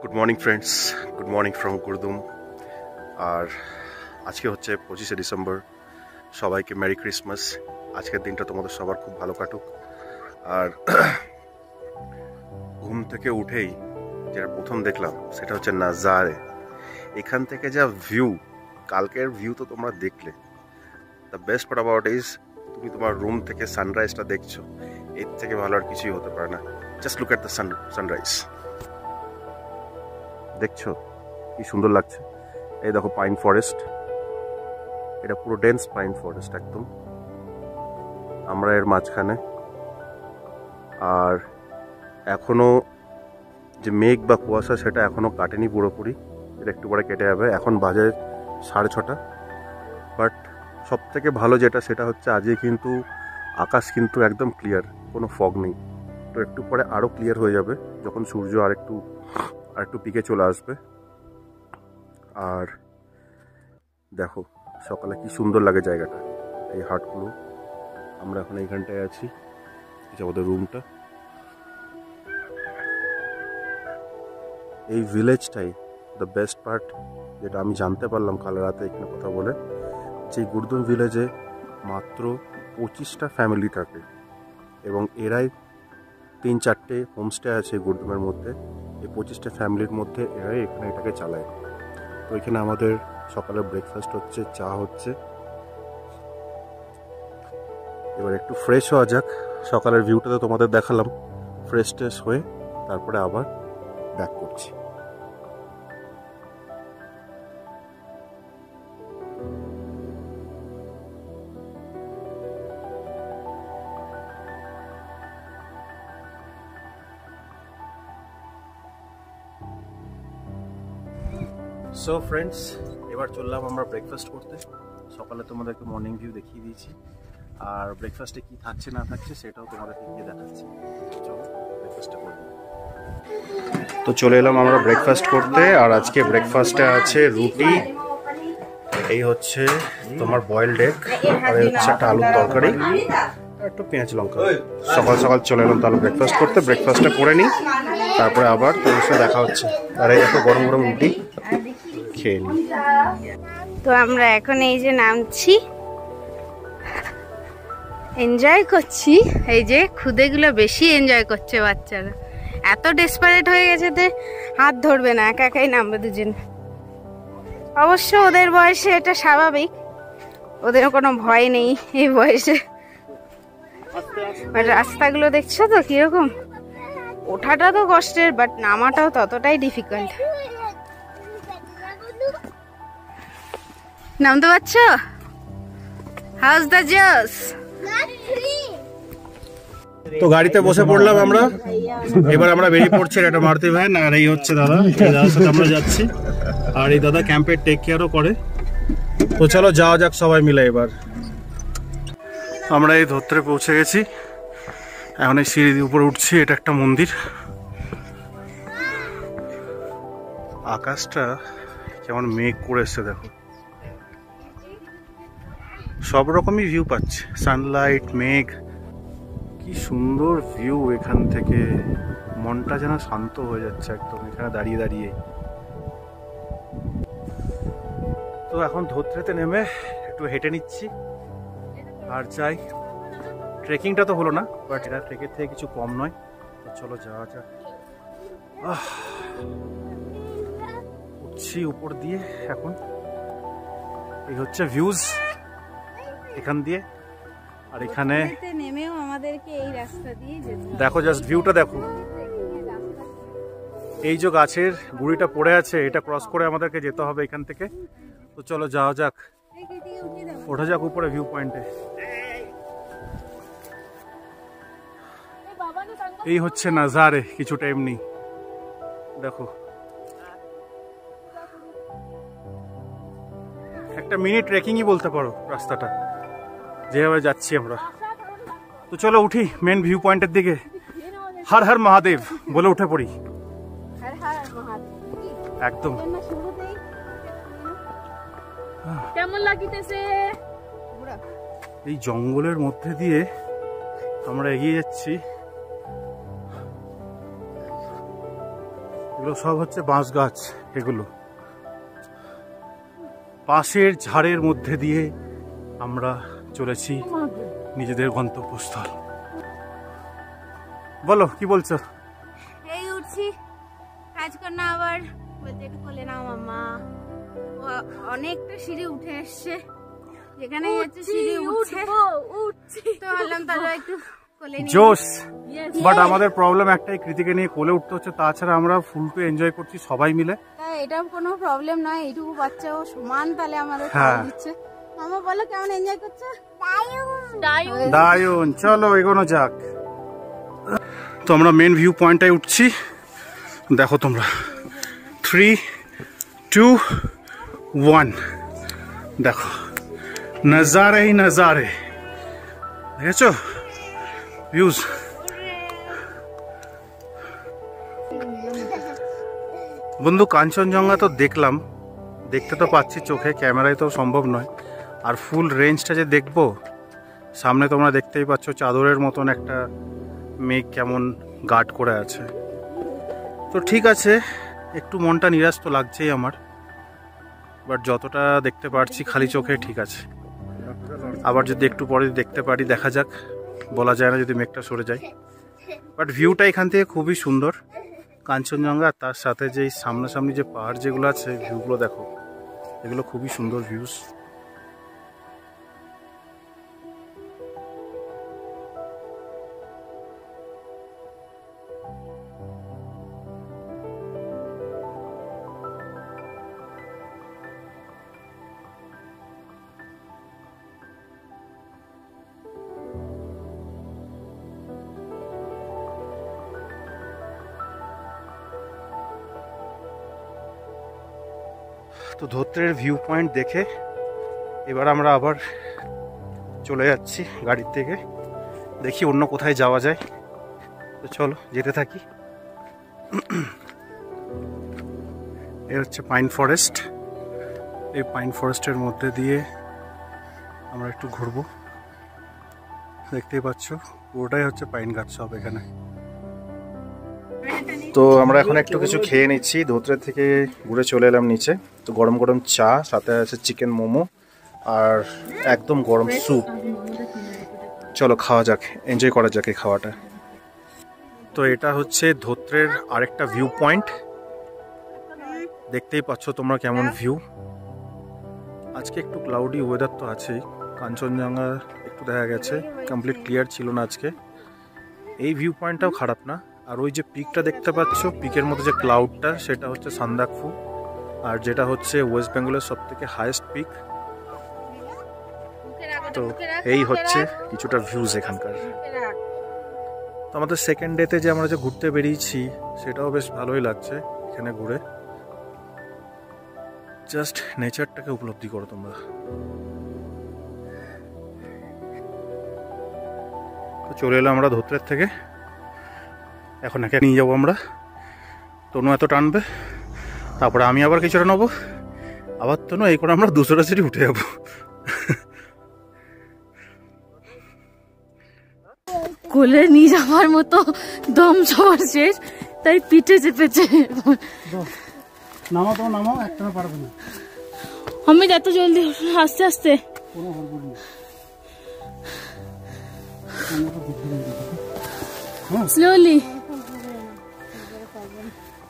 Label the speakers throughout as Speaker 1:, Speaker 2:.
Speaker 1: Good morning friends, good morning from Gurdum. আর আজকে হচ্ছে 25শে ডিসেম্বর। সবাইকে মেরি ক্রিসমাস। আজকের দিনটা তোমাদের সবার খুব ভালো কাটুক। আর ঘুম থেকে উঠেই যেটা প্রথম দেখলাম সেটা হচ্ছে নাজারে। এখান থেকে যা ভিউ, কালকের ভিউ তো তোমরা দেখলে। The best part about is তুমি তোমার রুম থেকে সানরাইজটা দেখছো, এর থেকে ভালো আর কিছুই হতে পারে না। Just look at the sunrise. দেখছো কি সুন্দর লাগছে? এই দেখো পাইন ফরেস্ট, এটা পুরো ডেন্স পাইন ফরেস্ট একদম। আমরা এর মাঝখানে। আর এখনো যে মেঘ বা কুয়াশা সেটা এখনো কাটেনি পুরোপুরি, এটা একটু পরে কেটে যাবে। এখন বাজে 6:30। বাট সব থেকে ভালো যেটা সেটা হচ্ছে আজকে কিন্তু আকাশ কিন্তু একদম ক্লিয়ার, কোনো ফগ নেই। তো একটু পরে আরও ক্লিয়ার হয়ে যাবে যখন সূর্য আর একটু পিকে চলে আসবে। আর দেখো সকালে কি সুন্দর লাগে জায়গাটা, এই হাটগুলো। আমরা এখন এইখানটায় আছি, এটা আমাদের রুমটা। এই ভিলেজটাই দ্য বেস্ট পার্ট, যেটা আমি জানতে পারলাম কাল রাতে এখানে কথা বলে, যে গুরদুম ভিলেজে মাত্র 25টা ফ্যামিলি থাকে এবং এরাই 3-4টে হোমস্টে আছে গুরদুমের মধ্যে। এই 25টা ফ্যামিলির মধ্যে এরাই এখানে এটাকে চালায়। তো এখানে আমাদের সকালে ব্রেকফাস্ট হচ্ছে, চা হচ্ছে। এবার একটু ফ্রেশ হওয়া যাক। সকালের ভিউটা তো তোমাদের দেখালাম, ফ্রেশ ট্রেশ হয়ে তারপরে আবার ব্যাক করছি। সো ফ্রেন্ডস, এবার চললাম আমরা ব্রেকফাস্ট করতে। সকালে তোমাদেরকে মর্নিং ভিউ দেখিয়ে দিয়েছি, আর ব্রেকফাস্টে কি থাকছে না থাকছে সেটাও তোমাদেরকে গিয়ে দেখাচ্ছি। চলো ব্রেকফাস্টটা করবো। তো চলে এলাম আমরা ব্রেকফাস্ট করতে। আর আজকে ব্রেকফাস্টে আছে রুটি, এই হচ্ছে তোমার বয়েলড এগ, আর এই হচ্ছে একটা আলুর তরকারি, একটু পেঁয়াজ লঙ্কা। সকাল সকাল চলে এলাম তাহলে ব্রেকফাস্ট করতে। ব্রেকফাস্টটা করে নিই, তারপরে আবার তোমার সাথে দেখা হচ্ছে। আর এই দেখো গরম গরম রুটি খেয়ে নিই।
Speaker 2: তো আমরা এখন এই যে নামছি, এনজয় করছি। এই যে খুদেগুলো বেশি এনজয় করছে বাচ্চারা, এত ডেসপারেট হয়ে গেছে যে হাত ধরবে না, একা একাই নামবে দুজন। অবশ্য ওদের বয়সে এটা স্বাভাবিক, ওদের কোনো ভয় নেই এই বয়সে। বাট রাস্তাগুলো দেখছো তো কিরকম, ওঠাটা তো কষ্টের বাট নামাটাও ততটাই ডিফিকাল্ট। নামতে পারছো? How's the josh.
Speaker 1: তো গাড়িতে বসে পড়লাম আমরা, এবার আমরা বেরিয়ে পড়ছি। একটা মারুতি ভ্যান, আর এই হচ্ছে দাদা, এই দাদার সাথে আমরা যাচ্ছি। আর এই দাদা ক্যাম্পের টেক কেয়ারও করে। তো চলো যাওয়া যাক সবাই মিলে। এবার আমরা এই ধত্রে পৌঁছে গেছি, এখন এই সিঁড়ি দিয়ে উপরে উঠছি। এটা একটা মন্দির। আকাশটা কেমন মেঘ করে এসছে দেখো, সব রকমই ভিউ পাচ্ছে, সানলাইট, মেঘ। কি সুন্দর ভিউ এখান থেকে, মনটা যেন শান্ত হয়ে যাচ্ছে একদম এখানে দাঁড়িয়ে দাঁড়িয়ে। তো এখন ধত্রেতে নেমে একটু হেঁটে নিচ্ছি আর চাই। ট্রেকিংটা তো হলো না, বাট এটা ট্রেকের থেকে কিছু কম নয়। তো চলো যাওয়া যাক। উঠছি উপর দিয়ে এখন। এই হচ্ছে ভিউজ এখান দিয়ে। আর এখানে
Speaker 2: নেমেও আমাদেরকে এই রাস্তা দিয়ে যেতে হবে।
Speaker 1: দেখো জাস্ট ভিউটা দেখো, এই যে গাছের গুড়িটা পড়ে আছে এটা ক্রস করে আমাদেরকে যেতে হবে এখান থেকে। তো চলো যাওয়া যাক, ওঠা যাক উপরে ভিউ পয়েন্টে। এই হচ্ছে নাজারে, কিছুটা এমনি দেখো। একটা মিনি ট্রেকিংই বলতে পারো রাস্তাটা, যেভাবে যাচ্ছি আমরা। তো চলো উঠি মেন ভিউ পয়েন্টের দিকে। হর হর মহাদেব বলে উঠে পড়ি একদম।
Speaker 2: কেমন লাগিতেছে?
Speaker 1: এই জঙ্গলের মধ্যে দিয়ে আমরা এগিয়ে যাচ্ছি।
Speaker 3: এগুলো সব হচ্ছে বাঁশ গাছ। এগুলো পাশের ঝাড়ের মধ্যে দিয়ে আমরা চলেছি নিজেদের গন্তব্যস্থল। বলো কি বলছো?
Speaker 2: এই উঠছি, কাজ কর না, আবার বলতে একটু কোলে নাও মাম্মা। অনেকটা সিঁড়ি উঠে এসছে, যেখানে যাচ্ছে সিঁড়ি উঠছে, তো ভাবলাম তাহলে একটু কোলে নিয়ে
Speaker 3: জোশ। বাট আমাদের প্রবলেম একটাই, কৃতিকে নিয়ে কোলে উঠতে হচ্ছে, তাছাড়া আমরা ফুল টু এনজয় করছি সবাই মিলে।
Speaker 2: এটা কোনো প্রবলেম নয়, এইটুকু বাচ্চাও সমান তাহলে আমাদের দিচ্ছে। মামা বলো কেমন এনজয় করছো?
Speaker 3: দারুণ, চলো এগোনো যাক। তো আমরা মেন ভিউ পয়েন্টটাই উঠছি, দেখো তোমরা। 3, 2, 1 দেখো, নজারে হি নজারে, দেখেছো ভিউজ। বন্ধু কাঞ্চনজঙ্ঘা তো দেখলাম, দেখতে তো পাচ্ছি চোখে, ক্যামেরায় তো সম্ভব নয়। আর ফুল রেঞ্জটা যে দেখবো, সামনে তোমরা দেখতেই পাচ্ছ চাদরের মতন একটা মেঘ কেমন গার্ড করে আছে। তো ঠিক আছে, একটু মনটা নিরাশ তো লাগছেই আমার, বাট যতটা দেখতে পারছি খালি চোখে ঠিক আছে। আবার যদি একটু পরে দেখতে পারি, দেখা যাক, বলা যায় না যদি মেঘটা সরে যায়। বাট ভিউটা এখান থেকে খুবই সুন্দর, কাঞ্চনজঙ্ঘা, তার সাথে যে সামনাসামনি যে পাহাড় যেগুলো আছে, ভিউগুলো দেখো, এগুলো খুবই সুন্দর ভিউজ। তো ধোত্রের ভিউ পয়েন্ট দেখে এবার আমরা আবার চলে যাচ্ছি গাড়ির থেকে, দেখি অন্য কোথায় যাওয়া যায়। তো চলো যেতে থাকি। এ হচ্ছে পাইন ফরেস্ট, এই পাইন ফরেস্টের মধ্যে দিয়ে আমরা একটু ঘুরবো। দেখতেই পাচ্ছ পুরোটাই হচ্ছে পাইন গাছ সব এখানে। তো আমরা এখন একটু কিছু খেয়ে নিচ্ছি, ধোত্রের থেকে ঘুরে চলে এলাম নিচে। তো গরম গরম চা, সাথে আছে চিকেন মোমো আর একদম গরম স্যুপ। চলো খাওয়া যাক, এনজয় করা যাক এই খাওয়াটা। তো এটা হচ্ছে ধোত্রের আরেকটা ভিউ পয়েন্ট, দেখতেই পাচ্ছ তোমরা কেমন ভিউ। আজকে একটু ক্লাউডি ওয়েদার তো আছেই, কাঞ্চনজঙ্ঘা একটু দেখা গেছে কমপ্লিট ক্লিয়ার ছিল না আজকে। এই ভিউ পয়েন্টটাও খারাপ না। আর ওই যে পিকটা দেখতে পাচ্ছ, পিকের মধ্যে যে ক্লাউডটা, সেটা হচ্ছে সান্দাকফু, আর যেটা হচ্ছে ওয়েস্ট বেঙ্গলের সব থেকে হাইয়েস্ট পিক। তো এই হচ্ছে কিছুটা ভিউজ এখানকার। তো আমাদের সেকেন্ড ডেতে যে আমরা যে ঘুরতে বেরিয়েছি, সেটাও বেশ ভালোই লাগছে এখানে ঘুরে। জাস্ট নেচারটাকে উপলব্ধি করো তোমরা। তো চলে এলাম আমরা ধোত্রের থেকে, এখন একে নিয়ে যাবো আমরা। তনু এত টানবে, তারপরে আমি আবার কিছুটা নেবো, আবার তনু, এই করে আমরা 200টা সিঁড়ি উঠে যাবো।
Speaker 4: কোলে নিয়ে যাওয়ার মতো দম সবার শেষ, তাই পিঠে চেপেছে।
Speaker 3: নামা তো নামাও, একটা পারবে না।
Speaker 4: আমি এত জলদি, আস্তে আস্তে, স্লোলি,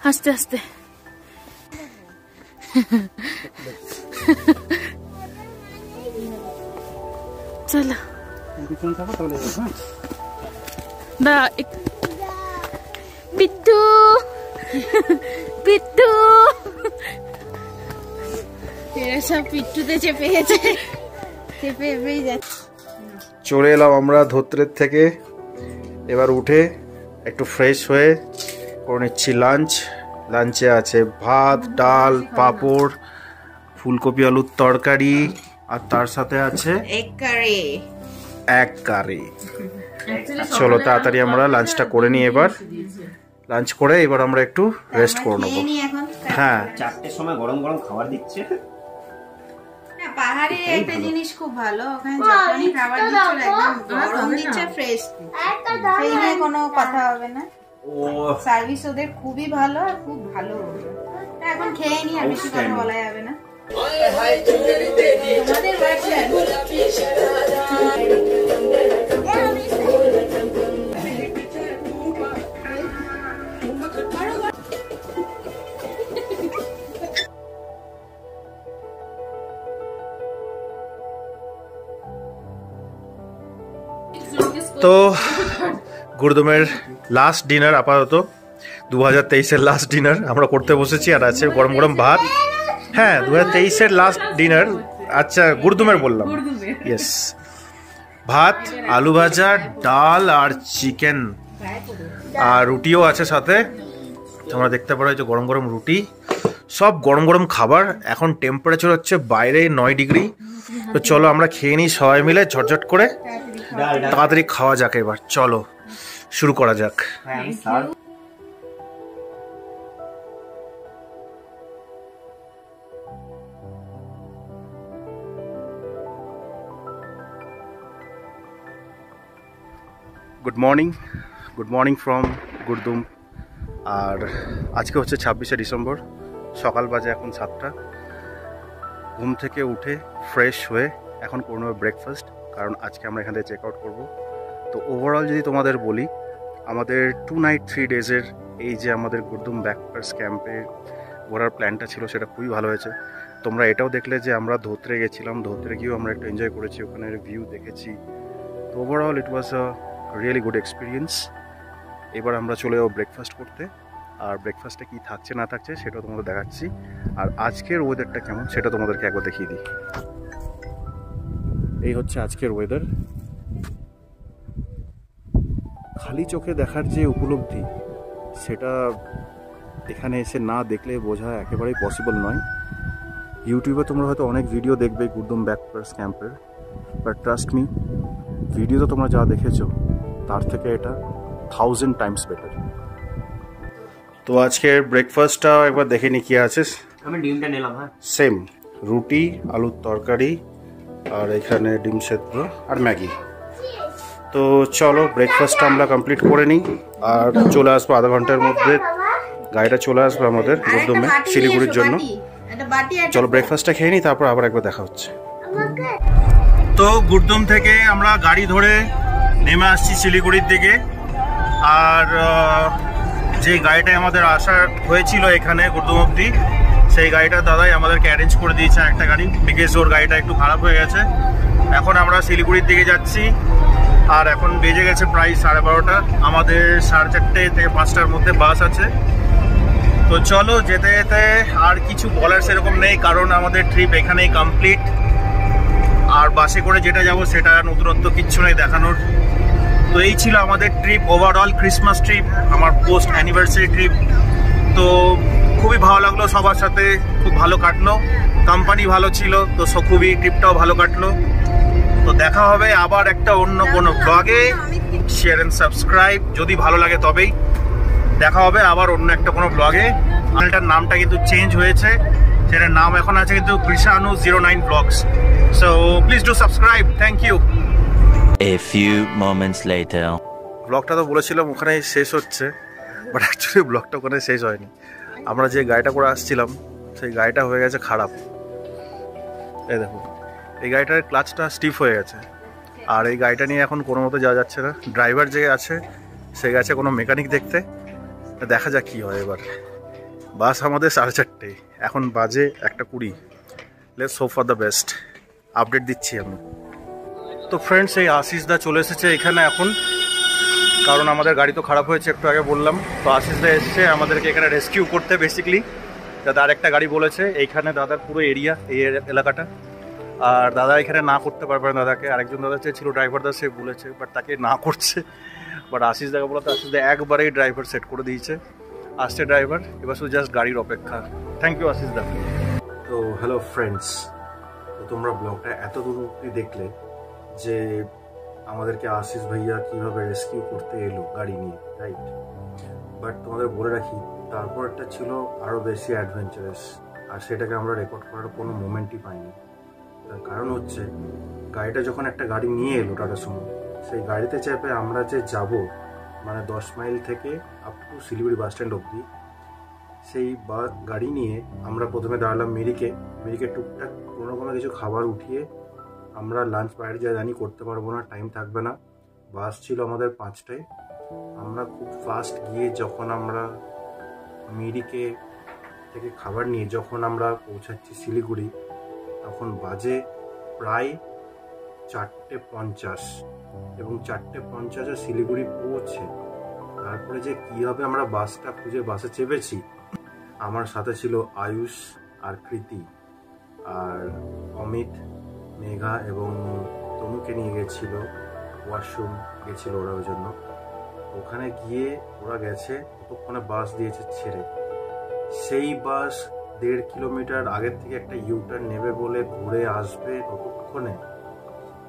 Speaker 4: আস্তে আস্তে। চলো পিট্টু, পিট্টু,
Speaker 2: এরা সব পিট্টুতে চেপে গেছে, চেপে চেপেই যাচ্ছে।
Speaker 3: চলে এলাম আমরা ধোত্রের থেকে, এবার উঠে একটু ফ্রেশ হয়ে করে নিচ্ছি লাঞ্চ। লাঞ্চে আছে ভাত, ডাল, পাঁপড়, ফুলকপি আলুর তরকারি, আর তার সাথে আছে এক কারি। চলো তাড়াতাড়ি আমরা লাঞ্চটা করে নিই। এবার লাঞ্চ করে এবার আমরা একটু রেস্ট করে নেবো। হ্যাঁ,
Speaker 5: 4টের সময় গরম গরম খাবার দিচ্ছে।
Speaker 2: পাহাড়ে একটা জিনিস খুব ভালো, ওখানে যখনই খাবার দিচ্ছে একদম গরম দিচ্ছে, ফ্রেশ, সেই নিয়ে কোনো কথা হবে না। সার্ভিস ওদের খুবই ভালো আর খুব ভালো। এখন খেয়ে নি, আর বেশি কথা বলা যাবে না। তোমাদের ভার্সন
Speaker 3: তো গুরদুমের লাস্ট ডিনার, আপাতত 2023-এর লাস্ট ডিনার আমরা করতে বসেছি। আর আছে গরম গরম ভাত। হ্যাঁ, 2023-এর লাস্ট ডিনার। আচ্ছা, গুরদুমের বললাম, ইয়েস। ভাত, আলু ভাজা, ডাল আর চিকেন, আর রুটিও আছে সাথে। তোমরা দেখতে পারো যে গরম গরম রুটি, সব গরম গরম খাবার। এখন টেম্পারেচার হচ্ছে বাইরে 9 ডিগ্রি। তো চলো আমরা খেয়ে নিই সবাই মিলে ঝটঝট করে, তাড়াতাড়ি খাওয়া যাক। এবার চলো শুরু করা যাক। Good morning from Gurdum. আর আজকে হচ্ছে 26শে ডিসেম্বর, সকাল বাজে এখন 7টা। ঘুম থেকে উঠে ফ্রেশ হয়ে এখন করে নেবো ব্রেকফাস্ট, কারণ আজকে আমরা এখান থেকে চেক আউট করবো। তো ওভারঅল যদি তোমাদের বলি, আমাদের 2 নাইট 3 ডেজের এই যে আমাদের গুরদুম ব্যাকপ্যাকার্স ক্যাম্পে ঘোরার প্ল্যানটা ছিল, সেটা খুবই ভালো হয়েছে। তোমরা এটাও দেখলে যে আমরা ধোত্রে গেছিলাম, ধোত্রে গিয়েও আমরা একটু এনজয় করেছি, ওখানের ভিউ দেখেছি। তো overall it was a really good experience. এবার আমরা চলে যাবো ব্রেকফাস্ট করতে, আর ব্রেকফাস্টে কী থাকছে না থাকছে সেটাও তোমাদের দেখাচ্ছি। আর আজকের ওয়েদারটা কেমন সেটা তোমাদেরকে একবার দেখিয়ে দিই। এই হচ্ছে আজকের ওয়েদার। খালি চোখে দেখার যে উপলব্ধি, সেটা এখানে এসে না দেখলে বোঝা একেবারেই পসিবল নয়। ইউটিউবে তোমরা হয়তো অনেক ভিডিও দেখবে গুরদুম ব্যাকপ্যাকার্স ক্যাম্পের, বাট ট্রাস্ট মি, ভিডিওতে তোমরা যা দেখেছো তার থেকে এটা 1000 টাইমস বেটার। তো আজকের ব্রেকফাস্টটা একবার দেখে নি কি আছে।
Speaker 5: আমি ডিমটা নিলাম। হ্যাঁ,
Speaker 3: সেম রুটি, আলুর তরকারি, আর এখানে ডিম সেদ্ধ আর ম্যাগি। তো চলো ব্রেকফাস্টটা আমরা কমপ্লিট করে নিই, আর চলে আসবো আধা ঘন্টার মধ্যে। গাড়িটা চলে আসবে আমাদের গুরদুমে শিলিগুড়ির জন্য। চলো ব্রেকফাস্টটা খেয়ে নিই, তারপর আবার একবার দেখা হচ্ছে। তো গুরদুম থেকে আমরা গাড়ি ধরে নেমে আসছি শিলিগুড়ির দিকে। আর যে গাড়িটায় আমাদের আসা হয়েছিল এখানে গুরদুম অব্দি, সেই গাড়িটা দাদাই আমাদেরকে অ্যারেঞ্জ করে দিয়েছে একটা গাড়ি, বিকজ ওর গাড়িটা একটু খারাপ হয়ে গেছে। এখন আমরা শিলিগুড়ির দিকে যাচ্ছি, আর এখন বেজে গেছে প্রায় 12:30। আমাদের 4:30 থেকে 5টার মধ্যে বাস আছে। তো চলো যেতে যেতে, আর কিছু বলার সেরকম নেই, কারণ আমাদের ট্রিপ এখানেই কমপ্লিট। আর বাসে করে যেটা যাব সেটা নতুনত্ব কিচ্ছু নেই দেখানোর। তো এই ছিল আমাদের ট্রিপ, ওভারঅল ক্রিসমাস ট্রিপ, আমার পোস্ট অ্যানিভার্সারি ট্রিপ। তো খুবই ভালো লাগলো, সবার সাথে খুব ভালো কাটলো, কোম্পানি ভালো ছিল, তো খুবই ট্রিপটাও ভালো কাটলো। তো দেখা হবে আবার একটা অন্য কোনো ব্লগে। শেয়ার অ্যান্ড সাবস্ক্রাইব যদি ভালো লাগে তবেই। দেখা হবে আবার অন্য একটা কোনো ব্লগে। চ্যানেলটার নামটা কিন্তু চেঞ্জ হয়েছে, সেটার নাম এখন আছে কিন্তু Krisanu09 Vlogs. So please do subscribe. Thank you.
Speaker 6: A few moments later.
Speaker 3: ব্লগটা তো বলেছিলাম ওখানেই শেষ হচ্ছে, বাট অ্যাকচুয়ালি ব্লগটা ওখানে শেষ হয়নি। আমরা যে গাড়িটা করে আসছিলাম সেই গাড়িটা হয়ে গেছে খারাপ। এই দেখো, এই গাড়িটার ক্লাচটা স্টিফ হয়ে গেছে, আর এই গাড়িটা নিয়ে এখন কোনো মতো যাওয়া যাচ্ছে না। ড্রাইভার যে আছে সে গেছে কোনো মেকানিক দেখতে, দেখা যাক কী হয় এবার। বাস আমাদের 4:30, এখন বাজে 1:20। Let's hope for the best. Update দিচ্ছি আমি। তো ফ্রেন্ডস, এই আশিস দা চলে এসেছে এখানে এখন, কারণ আমাদের গাড়ি তো খারাপ হয়েছে একটু আগে বললাম। তো আশিস দা এসছে আমাদেরকে এখানে রেস্কিউ করতে বেসিক্যালি। দাদা আর একটা গাড়ি বলেছে, এইখানে দাদার পুরো এরিয়া, এই এলাকাটা। আর দাদা এখানে না করতে পারবে না দাদাকে। আরেকজন দাদা চেয়েছিল ড্রাইভার দা, সে বলেছে, বাট তাকে না করছে। বাট আশিস দাকে বলতে আশিস দা একবারেই ড্রাইভার সেট করে দিয়েছে। আসছে ড্রাইভার, এবার শুধু জাস্ট গাড়ির অপেক্ষা। থ্যাংক ইউ আশিস দা। তো হ্যালো ফ্রেন্ডস, তো তোমরা ব্লগটা এত দূর অবধি দেখলে যে আমাদেরকে আশিস ভাইয়া কীভাবে রেস্কিউ করতে এলো গাড়ি নিয়ে, রাইট? বাট তোমাদের বলে রাখি, তারপরটা ছিল আরও বেশি অ্যাডভেঞ্চারাস, আর সেটাকে আমরা রেকর্ড করার কোনো মোমেন্টই পাইনি। তার কারণ হচ্ছে, গাড়িটা যখন একটা গাড়ি নিয়ে এলো টাটা সুমো, সেই গাড়িতে চেপে আমরা যে যাব মানে 10 মাইল থেকে up to Siliguri bus stand অবধি। সেই গাড়ি নিয়ে আমরা প্রথমে দাঁড়ালাম মিরিকে টুকটাক কোনো কিছু খাবার উঠিয়ে আমরা লাঞ্চ বাইরে যা জানি করতে পারবো না, টাইম থাকবে না। বাস ছিল আমাদের 5টায়। আমরা খুব ফাস্ট গিয়ে যখন আমরা মিরিকে থেকে খাবার নিয়ে যখন আমরা পৌঁছাচ্ছি শিলিগুড়ি, তখন বাজে প্রায় 4:50 এবং 4:50 শিলিগুড়ি পৌঁছে তারপরে যে কী হবে আমরা বাসটা খুঁজে বাসে চেপেছি। আমার সাথে ছিল আয়ুষ আর কৃতি আর অমিত, মেঘা এবং তনুকে নিয়ে গেছিল ওয়াশরুম গেছিল ওরা, ওই জন্য ওখানে গিয়ে ওরা গেছে। ততক্ষণে বাস দিয়েছে ছেড়ে। সেই বাস 1.5 কিলোমিটার আগের থেকে একটা ইউটার্ন নেবে বলে ঘুরে আসবে, ততক্ষণে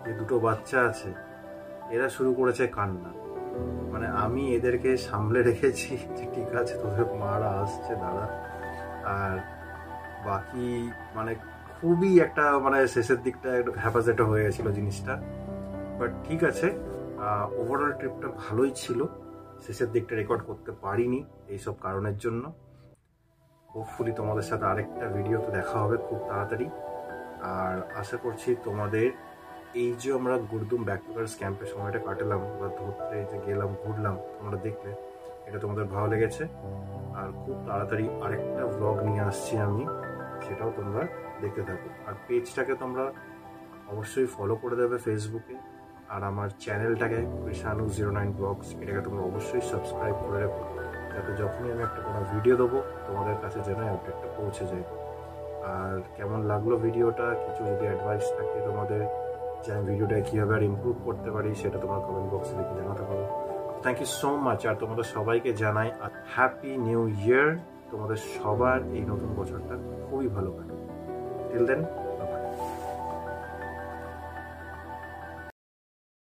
Speaker 3: যে দুটো বাচ্চা আছে এরা শুরু করেছে কান্না। মানে আমি এদেরকে সামলে রেখেছি যে ঠিক আছে তোদের মারা আসছে দাঁড়া, আর বাকি মানে খুবই একটা মানে শেষের দিকটা একটু হ্যাপাজেটা হয়ে গেছিল জিনিসটা। বাট ঠিক আছে, ওভারঅল ট্রিপটা ভালোই ছিল। শেষের দিকটা রেকর্ড করতে পারিনি এইসব কারণের জন্য। হোপফুলি তোমাদের সাথে আরেকটা ভিডিওতে দেখা হবে খুব তাড়াতাড়ি। আর আশা করছি তোমাদের এই যে আমরা গুরদুম ব্যাকপ্যাকার্স ক্যাম্পে সময়টা কাটালাম বা ধরতে যে গেলাম ঘুরলাম, তোমরা দেখলে এটা তোমাদের ভালো লেগেছে। আর খুব তাড়াতাড়ি আরেকটা ব্লগ নিয়ে আসছি আমি, সেটাও তোমরা দেখতে থাকো। আর পেজটাকে তোমরা অবশ্যই ফলো করে দেবে ফেসবুকে, আর আমার চ্যানেলটাকে কৃষাণু09 ব্লগস এটাকে তোমরা অবশ্যই সাবস্ক্রাইব করে রাখো, যাতে যখনই আমি একটা কোনো ভিডিও দেবো তোমাদের কাছে যেন আপডেটটা পৌঁছে যায়। আর কেমন লাগলো ভিডিওটা, কিছু যদি অ্যাডভাইস থাকে তোমাদের যে আমি ভিডিওটা কীভাবে আর ইমপ্রুভ করতে পারি, সেটা তোমরা কমেন্ট বক্সে লিখে জানাতে পারো। Thank you so much. আর তোমাদের সবাইকে জানাই হ্যাপি নিউ ইয়ার। তোমাদের সবার এই নতুন বছরটা খুবই ভালো কাটুক। Till then